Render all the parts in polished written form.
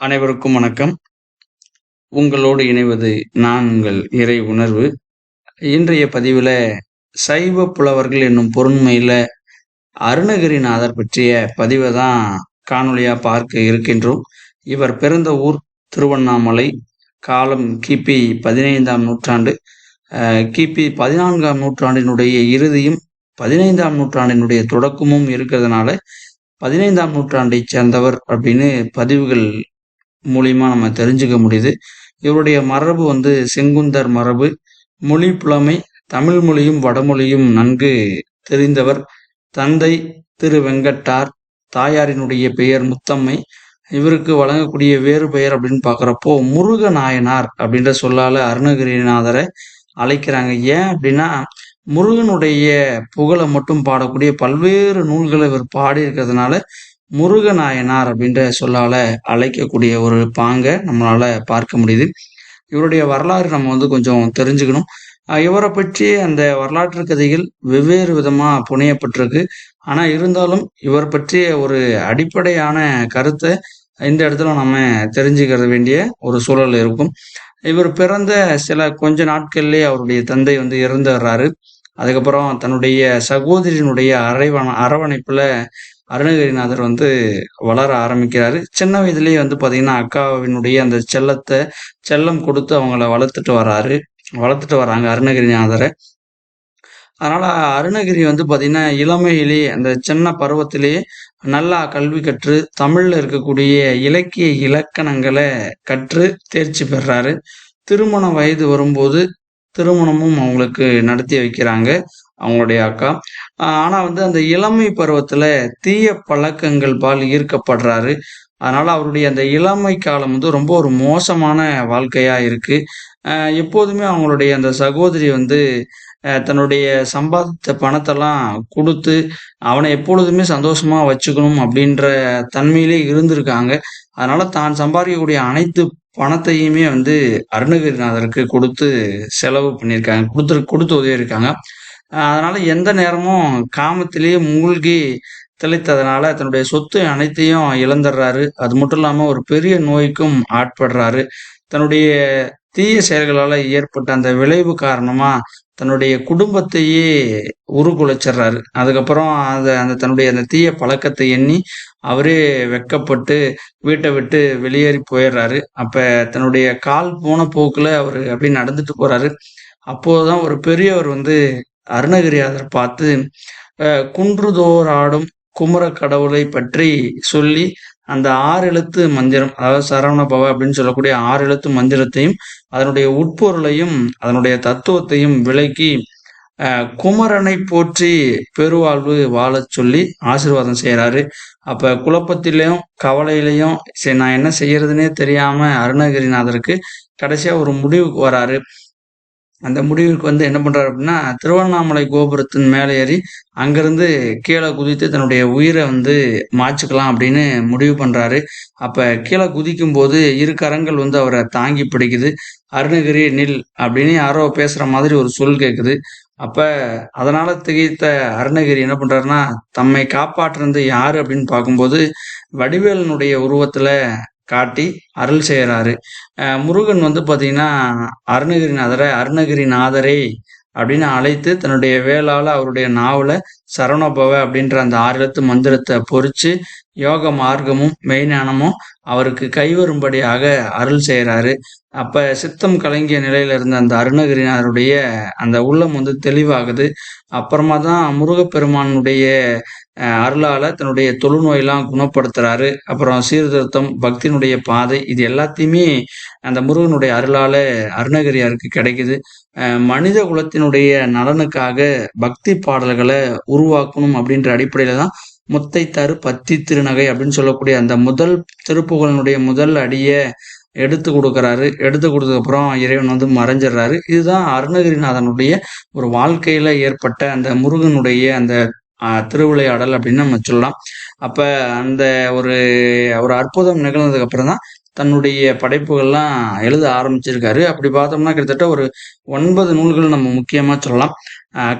அனைவருக்கும் வணக்கம். உங்களோடு இணைவது நான் உங்கள் இறை உணர்வு. இன்றைய பதிவுல சைவ புலவர்கள் என்னும் பொருண்மையில அருணகிரிநாதர் பற்றிய பதிவை தான் காணொளியா பார்க்க இருக்கின்றோம். இவர் பிறந்த ஊர் திருவண்ணாமலை. காலம் கிபி 15ஆம் நூற்றாண்டு. கிபி 14ஆம் நூற்றாண்டினுடைய இறுதியும் 15ஆம் நூற்றாண்டினுடைய தொடக்கமும் இருக்கிறதுனால 15ஆம் நூற்றாண்டைச் சேர்ந்தவர் அப்படின்னு பதிவுகள் மூலியமா நம்ம தெரிஞ்சுக்க முடியுது. இவருடைய மரபு செங்குந்தர் மரபு. மொழி புலமை, தமிழ் மொழியும் வடமொழியும் நன்கு தெரிந்தவர். தந்தை திரு வெங்கட்டார், தாயாரினுடைய பெயர் முத்தம்மை. இவருக்கு வழங்கக்கூடிய வேறு பெயர் அப்படின்னு பார்க்குறப்போ முருக நாயனார் அப்படின்ற சொல்லால அருணகிரிநாதரை அழைக்கிறாங்க. ஏன் அப்படின்னா முருகனுடைய புகழை மட்டும் பாடக்கூடிய பல்வேறு நூல்களை இவர் பாடி இருக்கிறதுனால முருகநாயனார் அப்படின்ற சொல்லால அழைக்கக்கூடிய ஒரு பாங்க நம்மளால பார்க்க முடியுது. இவருடைய வரலாறு நம்ம கொஞ்சம் தெரிஞ்சுக்கணும். இவரை பற்றி அந்த வரலாற்று கதைகள் வெவ்வேறு விதமா புனையப்பட்டிருக்கு. ஆனா இருந்தாலும் இவர் பற்றிய ஒரு அடிப்படையான கருத்தை இந்த இடத்துல நம்ம தெரிஞ்சுக்கிற வேண்டிய ஒரு சூழல் இருக்கும். இவர் பிறந்த கொஞ்ச நாட்கள்லயே அவருடைய தந்தை இறந்துடுறாரு. அதுக்கப்புறம் தன்னுடைய சகோதரியினுடைய அரவணைப்புல அருணகிரிநாதர் வளர ஆரம்பிக்கிறாரு. சின்ன வயதிலேயே பாத்தீங்கன்னா அக்காவினுடைய அந்த செல்லம் கொடுத்து அவங்கள வளர்த்துட்டு வராங்க அருணகிரிநாதரை. அதனால அருணகிரி பாத்தீங்கன்னா இளமையிலேயே அந்த சின்ன பருவத்திலேயே நல்லா கல்வி கற்று தமிழ்ல இருக்கக்கூடிய இலக்கிய இலக்கணங்களை கற்று தேர்ச்சி பெறாரு. திருமண வயது வரும்போது திருமணமும் அவங்களுக்கு நடத்தி வைக்கிறாங்க அவங்களுடைய அக்கா. ஆனா அந்த இளமை பருவத்துல தீய பழக்கங்கள் பால் ஈர்க்கப்படுறாரு. அதனால அவருடைய அந்த இளமை காலம் ரொம்ப ஒரு மோசமான வாழ்க்கையா இருக்கு. எப்போதுமே அவங்களுடைய அந்த சகோதரி தன்னுடைய சம்பாதித்த பணத்தெல்லாம் கொடுத்து அவனை எப்பொழுதுமே சந்தோஷமா வச்சுக்கணும் அப்படின்ற தன்மையிலே இருந்திருக்காங்க. அதனால தான் சம்பாதிக்கக்கூடிய அனைத்து பணத்தையுமே அருணகிரிநாதருக்கு கொடுத்து செலவு பண்ணியிருக்காங்க, கொடுத்து உதவி இருக்காங்க. அதனால எந்த நேரமும் காமத்திலேயே மூழ்கி திளைத்ததுனால தன்னுடைய சொத்து அனைத்தையும் இழந்துடுறாரு. அது மட்டும் இல்லாம ஒரு பெரிய நோய்க்கும் ஆட்படுறாரு. தன்னுடைய தீய செயல்களால ஏற்பட்ட அந்த விளைவு காரணமா தன்னுடைய குடும்பத்தையே உருகுலைச்சிடுறாரு. அதுக்கப்புறம் அந்த தன்னுடைய அந்த தீய பழக்கத்தை எண்ணி அவரே வெக்கப்பட்டு வீட்டை விட்டு வெளியேறி போயிடுறாரு. அப்ப தன்னுடைய கால் போன போக்குல அவரு அப்படி நடந்துட்டு போறாரு. அப்போதான் ஒரு பெரியவர் அருணகிரியாதர் பார்த்து குன்றுதோறாடும் குமர கடவுளை பற்றி சொல்லி அந்த 6 எழுத்து மந்திரம், அதாவது சரவண பவ அப்படின்னு சொல்லக்கூடிய 6 எழுத்து மந்திரத்தையும் அதனுடைய உட்பொருளையும் அதனுடைய தத்துவத்தையும் விளக்கி குமரனை போற்றி பெருவாழ்வு வாழச் சொல்லி ஆசீர்வாதம் செய்யறாரு. அப்ப குழப்பத்திலையும் கவலையிலையும் சரி நான் என்ன செய்யறதுன்னே தெரியாம அருணகிரிநாதருக்கு கடைசியா ஒரு முடிவுக்கு வராரு. அந்த முடிவுக்கு என்ன பண்றாரு அப்படின்னா திருவண்ணாமலை கோபுரத்தின் மேலே ஏறி அங்கிருந்து கீழே குதித்து தன்னுடைய உயிரை மாய்ச்சிக்கலாம் அப்படின்னு முடிவு பண்றாரு. அப்ப கீழே குதிக்கும் போது இரு கரங்கள் அவரை தாங்கி பிடிக்குது. அருணகிரி நில் அப்படின்னு யாரோ பேசுற மாதிரி ஒரு சொல் கேட்குது. அப்ப அதனால திகைத்த அருணகிரி என்ன பண்றாருன்னா தம்மை காப்பாற்றுறது யாரு அப்படின்னு பார்க்கும்போது வடிவேலனுடைய உருவத்துல காட்டி அருள் செய்யறாரு. முருகன் பாத்தீங்கன்னா அருணகிரிநாதரை அருணகிரிநாதரே அப்படின்னு அழைத்து தன்னுடைய வேளால அவருடைய நாவல சரவணபவ அப்படின்ற அந்த 6 எழுத்து மந்திரத்தை பொறிச்சு யோக மார்க்கமும் மெய்ஞானமும் அவருக்கு கைவரும்படியாக அருள் செய்யறாரு. அப்ப சித்தம் கலங்கிய நிலையில இருந்த அந்த அருணகிரிநாதருடைய அந்த உள்ளம் தெளிவாகுது. அப்புறமா தான் முருகப்பெருமானுடைய அருளால தன்னுடைய தொழுநோயெல்லாம் குணப்படுத்துறாரு. அப்புறம் சீர்திருத்தம், பக்தியினுடைய பாதை, இது எல்லாத்தையுமே அந்த முருகனுடைய அருளால அருணகிரியாருக்கு கிடைக்குது. மனித குலத்தினுடைய நலனுக்காக பக்தி பாடல்களை உருவாக்கணும் அப்படின்ற அடிப்படையில தான் முத்தை தரு பத்தி திருநகை அப்படின்னு சொல்லக்கூடிய அந்த முதல் திருப்புகழினுடைய முதல் அடிய எடுத்து கொடுக்கறாரு. எடுத்து கொடுத்ததுக்கு அப்புறம் இறைவன் மறைஞ்சிடுறாரு. இதுதான் அருணகிரிநாதனுடைய ஒரு வாழ்க்கையில ஏற்பட்ட அந்த முருகனுடைய அந்த திருவிளையாடல் அப்படின்னு நம்ம சொல்லலாம். அப்ப அந்த ஒரு ஒரு அற்புதம் நிகழ்ந்ததுக்கு அப்புறம் தான் தன்னுடைய படைப்புகள்லாம் எழுத ஆரம்பிச்சிருக்காரு. அப்படி பார்த்தோம்னா கிட்டத்தட்ட ஒரு 9 நூல்கள் நம்ம முக்கியமா சொல்லலாம்.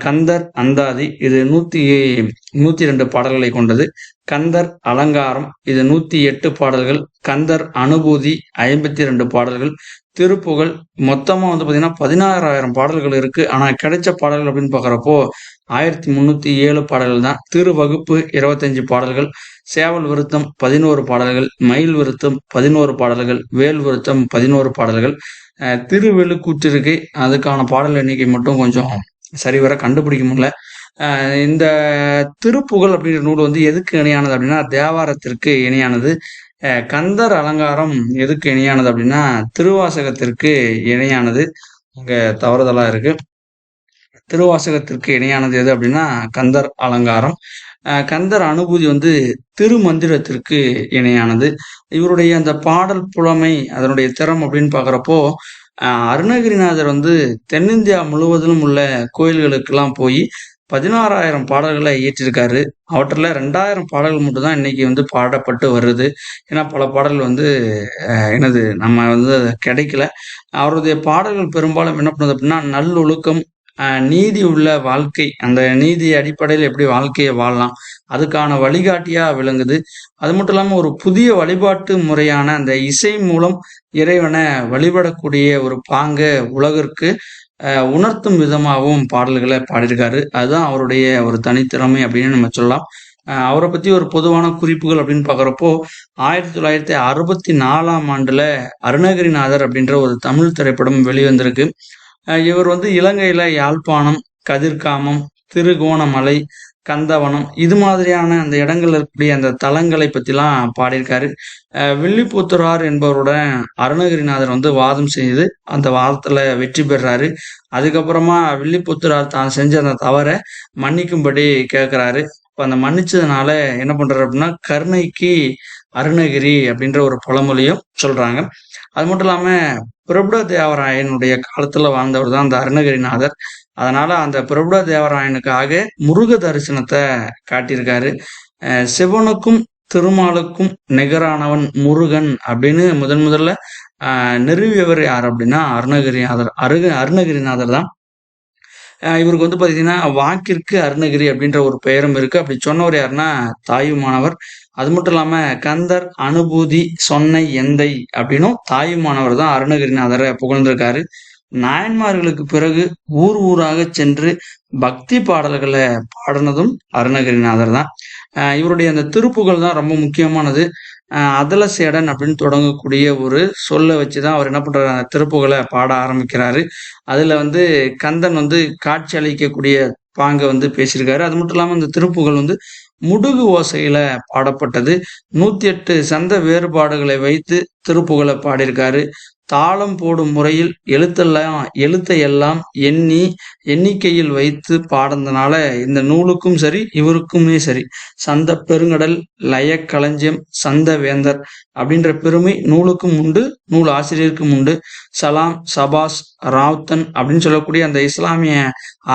கந்தர் அந்தாதி இது 102 பாடல்களை கொண்டது. கந்தர் அலங்காரம் இது 108 பாடல்கள். கந்தர் அனுபூதி 52 பாடல்கள். திருப்புகழ் மொத்தமா வந்து பாத்தீங்கன்னா 16,000 பாடல்கள் இருக்கு. ஆனா கிடைச்ச பாடல்கள் அப்படின்னு பாக்குறப்போ 1307 பாடல்கள் தான். திருவகுப்பு 25 பாடல்கள். சேவல் விருத்தம் 11 பாடல்கள். மயில் விருத்தம் 11 பாடல்கள். வேல் விருத்தம் 11 பாடல்கள். திருவெழுக்கூற்றிருக்கை அதுக்கான பாடல் எண்ணிக்கை மட்டும் கொஞ்சம் சரிவர கண்டுபிடிக்க முடியல. இந்த திருப்புகழ் அப்படிங்கிற நூல் வந்து எதுக்கு இணையானது அப்படின்னா தேவாரத்திற்கு இணையானது. கந்தர் அலங்காரம் எதுக்கு இணையானது அப்படின்னா திருவாசகத்திற்கு இணையானது. இங்க தவறுதலா இருக்கு. திருவாசகத்திற்கு இணையானது எது அப்படின்னா கந்தர் அலங்காரம். கந்தர் அனுபூதி வந்து திருமந்திரத்திற்கு இணையானது. இவருடைய அந்த பாடல் புலமை அதனுடைய திறம் அப்படின்னு பாக்குறப்போ அருணகிரிநாதர் வந்து தென்னிந்தியா முழுவதிலும் உள்ள கோயில்களுக்கெல்லாம் போய் 16,000 பாடல்களை இயற்றிருக்காரு. அவற்றில் 2,000 பாடல்கள் மட்டும்தான் இன்னைக்கு வந்து பாடப்பட்டு வருது. ஏன்னா பல பாடல்கள் வந்து என்னது நம்ம வந்து கிடைக்கல. அவருடைய பாடல்கள் பெரும்பாலும் என்ன பண்ணுது அப்படின்னா நல்லொழுக்கம், நீதி உள்ள வாழ்க்கை, அந்த நீதி அடிப்படையில் எப்படி வாழ்க்கையை வாழலாம் அதுக்கான வழிகாட்டியா விளங்குது. அது மட்டும் இல்லாம ஒரு புதிய வழிபாட்டு முறையான அந்த இசை மூலம் இறைவனை வழிபடக்கூடிய ஒரு பாங்க உலகிற்கு உணர்த்தும் விதமாகவும் பாடல்களை பாடியிருக்காரு. அதுதான் அவருடைய ஒரு தனித்திறமை அப்படின்னு நம்ம சொல்லலாம். அவரை பத்தி ஒரு பொதுவான குறிப்புகள் அப்படின்னு பாக்குறப்போ 1964ஆம் ஆண்டுல அருணகிரிநாதர் அப்படின்ற ஒரு தமிழ் திரைப்படம் வெளிவந்திருக்கு. இவர் வந்து இலங்கையில யாழ்ப்பாணம், கதிர்காமம், திருகோணமலை, கந்தவனம் இது மாதிரியான அந்த இடங்கள்ல இருக்கக்கூடிய அந்த தலங்களை பத்திலாம் பாடியிருக்காரு. வில்லிபுத்தூரார் என்பவருடன் அருணகிரிநாதர் வந்து வாதம் செய்து அந்த வாதத்துல வெற்றி பெறாரு. அதுக்கப்புறமா வில்லிபுத்தூரார் தான் செஞ்ச அந்த தவறை மன்னிக்கும்படி கேட்கிறாரு. இப்ப அந்த மன்னிச்சதுனால என்ன பண்றாரு அப்படின்னா கருணைக்கு அருணகிரி அப்படின்ற ஒரு பழமொழியும் சொல்றாங்க. அது மட்டும் இல்லாம பிரபுட தேவராயனுடைய காலத்துல வாழ்ந்தவர் தான் அந்த அருணகிரிநாதர். அதனால அந்த பிரபுட தேவராயனுக்காக முருக தரிசனத்தை காட்டியிருக்காரு. சிவனுக்கும் திருமாலுக்கும் நிகரானவன் முருகன் அப்படின்னு முதல்ல நிறுவியவர் யார் அப்படின்னா அருணகிரிநாதர் தான். இவருக்கு வந்து பாத்தீங்கன்னா வாக்கிற்கு அருணகிரி அப்படின்ற ஒரு பெயரும் இருக்கு. அப்படி சொன்னவர் யாருன்னா தாயுமானவர். அது மட்டும் இல்லாம கந்தர் அனுபூதி சொன்ன எந்தை அப்படின்னும் தாயுமானவர் தான் அருணகிரிநாதரை புகழ்ந்திருக்காரு. நாயன்மார்களுக்கு பிறகு ஊர் ஊராக சென்று பக்தி பாடல்களை பாடினதும் அருணகிரிநாதர் தான். இவருடைய அந்த திருப்புகழ் தான் ரொம்ப முக்கியமானது. அதலசேடன் அப்படின்னு தொடங்கக்கூடிய ஒரு சொல்ல வச்சுதான் அவர் என்ன பண்றாரு அந்த திருப்புகழை பாட ஆரம்பிக்கிறாரு. அதுல வந்து கந்தன் வந்து காட்சி அளிக்கக்கூடிய பாங்க வந்து பேசியிருக்காரு. அது மட்டும் இல்லாம இந்த திருப்புகழ் வந்து முடுகு ஓசையில பாடப்பட்டது. 108 சந்த வேறுபாடுகளை வைத்து திருப்புகழை பாடியிருக்காரு. தாளம் போடும் முறையில் எழுத்தையெல்லாம் எண்ணிக்கையில் வைத்து பாடுறதுனால இந்த நூலுக்கும் சரி இவருக்குமே சரி சந்த பெருங்கடல் லயக்களஞ்சியம் சந்த வேந்தர் அப்படின்ற பெருமை நூலுக்கும் உண்டு, நூல் ஆசிரியருக்கும் உண்டு. சலாம், சபாஸ், ராவுத்தன் அப்படின்னு சொல்லக்கூடிய அந்த இஸ்லாமிய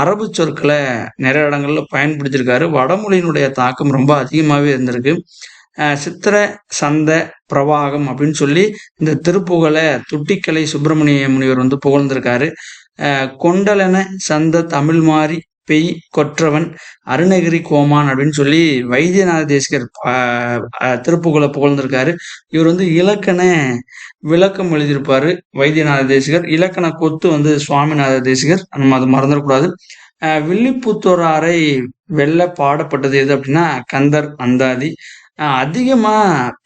அரபு சொற்களை நிறைய இடங்கள்ல பயன்படுத்தியிருக்காரு. வடமொழியினுடைய தாக்கம் ரொம்ப அதிகமாகவே இருந்திருக்கு. சித்திர சந்த பிரவாகம் அப்படின்னு சொல்லி இந்த திருப்புகழை துட்டிக்கலை சுப்பிரமணிய முனிவர் வந்து புகழ்ந்திருக்காரு. கொண்டலன சந்த தமிழ் மாறி பெய் கொற்றவன் அருணகிரி கோமான் அப்படின்னு சொல்லி வைத்தியநாத தேசிகர் திருப்புகழை புகழ்ந்திருக்காரு. இவர் வந்து இலக்கண விளக்கம் எழுதியிருப்பாரு வைத்தியநாத தேசிகர். இலக்கண கொத்து வந்து சுவாமிநாத தேசிகர். நம்ம அது மறந்துடக்கூடாது. வில்லிபுத்தூராரை வெல்ல பாடப்பட்டது எது அப்படின்னா கந்தர் அந்தாதி. அதிகமா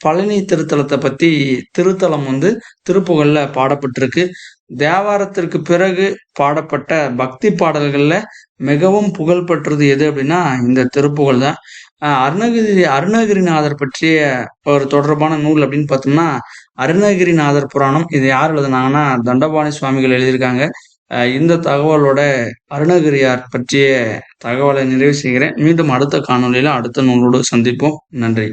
பழனி திருத்தலத்தை பத்தி திருத்தலம் வந்து திருப்புகழ்ல பாடப்பட்டிருக்கு. தேவாரத்திற்கு பிறகு பாடப்பட்ட பக்தி பாடல்கள்ல மிகவும் புகழ் பெற்றது எது அப்படின்னா இந்த திருப்புகழ் தான். அருணகிரிநாதர் பற்றிய ஒரு தொடர்பான நூல் அப்படின்னு பார்த்தோம்னா அருணகிரிநாதர் புராணம். இது யார் எழுதுனாங்கன்னா தண்டபாணி சுவாமிகள் எழுதியிருக்காங்க. இந்த தகவலோட அருணகிரியார் பற்றிய தகவலை நிறைவு செய்கிறேன். மீண்டும் அடுத்த காணொலியில அடுத்த நூலோடு சந்திப்போம். நன்றி.